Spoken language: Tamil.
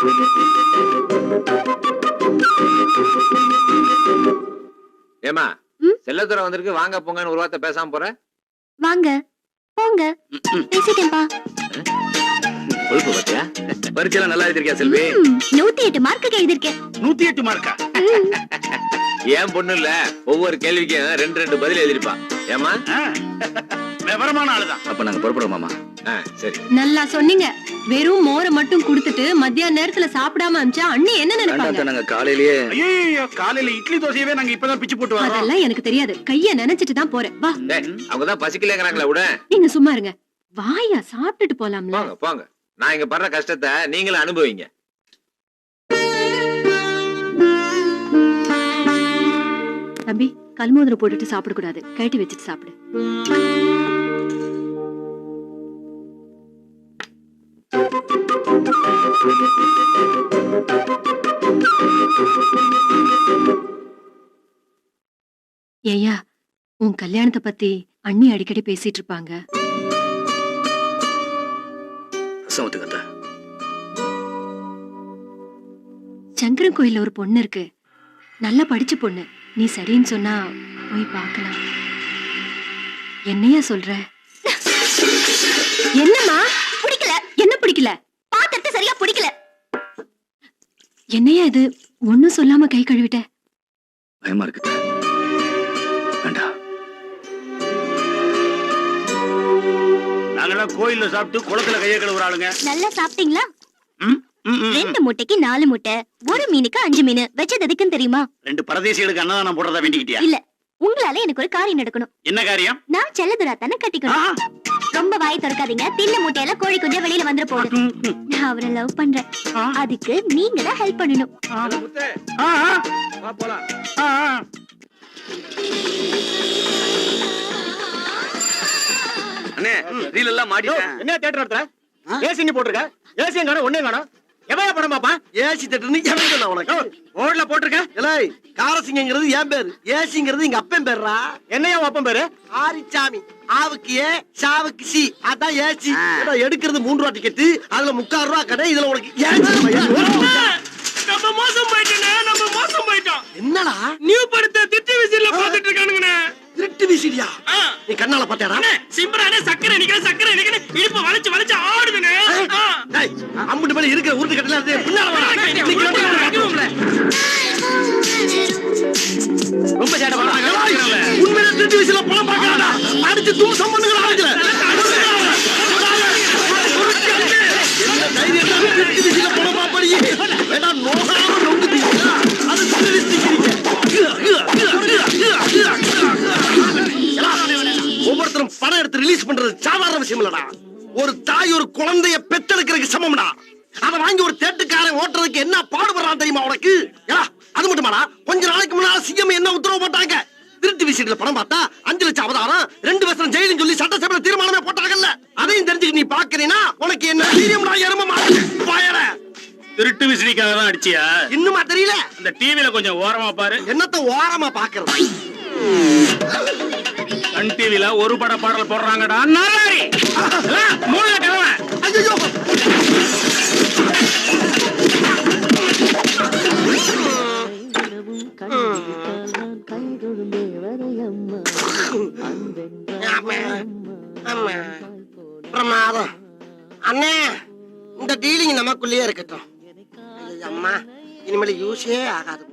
ஏமா செல்லத்துறை வந்திருக்கு, வாங்க போங்கன்னு ஒரு வார்த்தை பேசாம போற. வாங்க போங்க பேசிட்டேன்பா. கொழுப்பு பாத்தியா? பரீட்சைலாம் நல்லா எழுதிருக்கியா செல்வி? 108 மார்க்கு எழுதிருக்கேன். 108 மார்க்கா? ஏன் பொண்ணு இல்ல, ஒவ்வொரு கேள்விக்கும் 2 பதில் எழுதிருப்பா. ஏமா விவரமான ஆளுதான். அப்ப நாங்க புறப்படுவோமாமா? சரி. நல்லா சொன்னீங்க. வெறும் மோரை மட்டும் குடுத்துட்டு மத்தியான நேரத்துல சாப்பிடாம அமிச்சா அண்ணி என்ன நினைப்பாங்க? நாங்க காலையிலேயே ஐயோ, காலையில இட்லி தோசையவே நாங்க இப்பதான் பிச்சு போட்டு வரோம். அதெல்லாம் எனக்கு தெரியாது. கைய நினைச்சிட்டு தான் போறேன். வா. அவங்கதான் பசிக்கலங்கறாங்களே விட. நீங்க சும்மா இருங்க. வாயா சாப்பிட்டுட்டு போலாம்ல. போங்க போங்க. நான் இங்க படுற கஷ்டத்தை நீங்களும் அனுபவிங்க. தம்பி, கல்மோதிரம் போட்டுட்டு சாப்பிட கூடாது. கழட்டி வச்சுட்டு சாப்பிடு. ஏய்யா, உன் கல்யாணத்தை பத்தி அண்ணி அடிக்கடி பேசிட்டு இருப்பாங்க. சங்கரன் கோயில்ல ஒரு பொண்ணு இருக்கு, நல்லா படிச்ச பொண்ணு. நீ சரின்னு சொன்னா போய் பார்க்கலாம். என்னையா சொல்ற? என்னம்மா? பிடிக்கல. என்ன பிடிக்கல? பாத்திரத்தை சரியா பிடிக்கல. என்னையா இது, ஒண்ணும் சொல்லாம கை கழுவிட்ட? பயமா இருக்கு. வேண்டாம். நாங்கெல்லாம் கோயில்ல சாப்பிட்டு குளத்துல கையை கழுவுற ஆளுங்க. நல்லா சாப்பிட்டீங்களா? 2 முட்டைக்கு 4 முட்டை, ஒரு மீனுக்கு 5 மீன். வச்சது எதுக்குன்னு தெரியுமா? 2 பரதேசிகளுக்கு அன்னதானம் போடுறதா வேண்டிக்கிட்டியா? இல்ல, உங்களால எனக்கு ஒரு காரியம் நடக்கணும். என்ன காரியம்? நான் செல்லதுரா தானே கட்டிக்கணும். ரொம்ப வாய் திறக்காதீங்க. தின்ன முட்டையில கோழி குஞ்சா வெளியில வந்துட போகுது. நான் அவரை லவ் பண்றேன். அதுக்கு நீங்க தான் ஹெல்ப் பண்ணணும். போலாம். அண்ணே, ரீல் எல்லாம் மாட்டிட்டேன். என்ன தியேட்டர் நடத்துற? ஏசி நீ போட்டுருக்க? ஏசியும் காணோம், ஒண்ணே காணோம். எவையா படம் பாப்பா? ஏசி தியேட்டர்னு எவன் சொன்னா உனக்கு? போர்டுல போட்டுருக்க? ஏய், காரசிங்கங்கிறது என் பேரு, ஏசிங்கிறது எங்க அப்பன் பேர்ரா. என்னையா உன் அப்பன் பேரு? ஆரிச்சாமி. ஆவுக்கு ஏ, சாவுக்கு சி, அதான் ஏசி. எடுக்கிறது 3 ரூபா டிக்கெட், அதுல 3/4 ரூபா கடை. இதுல உனக்கு ஏசி. நம்ம மோசம் போயிட்டோம், நம்ம மோசம் போயிட்டோம். என்னடா நியூ படத்தை திட்டு விசில பாத்துட்டு இருக்கானுங்கண்ணே. திருட்டு விசிடியா? நீ கண்ணால பாத்தியாடா? சிம்பரானே சக்கரை நிக்கிற இடுப்பு வளைச்சு ஆடுதுனே. டேய், அம்புட்டு மேல இருக்கிற உருட்டு கட்டல பின்னால வா. ரொம்ப சேட்ட பண்ணாங்க. உண்மையிலே திருட்டு விசில பணம் பார்க்கறடா. அடிச்சு தூசம் பண்ணுங்கடா ஆளுங்கள. என்ன தைரியமா திருட்டு விசில பணம் பாப்பறீங்க? வேடா நோகாம நொங்குதீங்களா? அது திருட்டு விசிக்கிறீங்க. ஒவ்வொருத்தரும் படம் எடுத்து ரிலீஸ் பண்றது சாதாரண விஷயம் இல்லடா. ஒரு தாய் ஒரு குழந்தைய பெத்தெடுக்கிறதுக்கு சமம்டா. அத வாங்கி ஒரு தேட்டுக்காரன் ஓட்டுறதுக்கு என்ன பாடுபடுறான் தெரியுமா உனக்கு? அது மட்டுமாடா, கொஞ்ச நாளைக்கு முன்னால சிஎம் என்ன உத்தரவு போட்டாங்க? திருட்டு விசிட்ல படம் பார்த்தா 5 லட்சம் அவதாரம், 2 வருஷம் ஜெயிலுன்னு சொல்லி சட்டசபையில தீர்மானமே போட்டாங்கல்ல. அதையும் தெரிஞ்சுக்க நீ பாக்குறீனா உனக்கு என்ன தைரியம்டா? எரும மாடு பாயற. திருட்டு விசிறிக்காக தான் அடிச்சியா? இன்னுமா தெரியல? அந்த டிவில கொஞ்சம் ஓரமா பாரு. என்னத்த ஓரமா பாக்குறது? சன் டிவில ஒரு பட பாடல் போடுறாங்கடா. நாலாரி மூளை கிழவ. ஐயோ, பிரமாதம். அண்ணே, இந்த டீலிங் நமக்குள்ளேயே இருக்கட்டும். அம்மா, இனிமேல் யூஸே ஆகாது.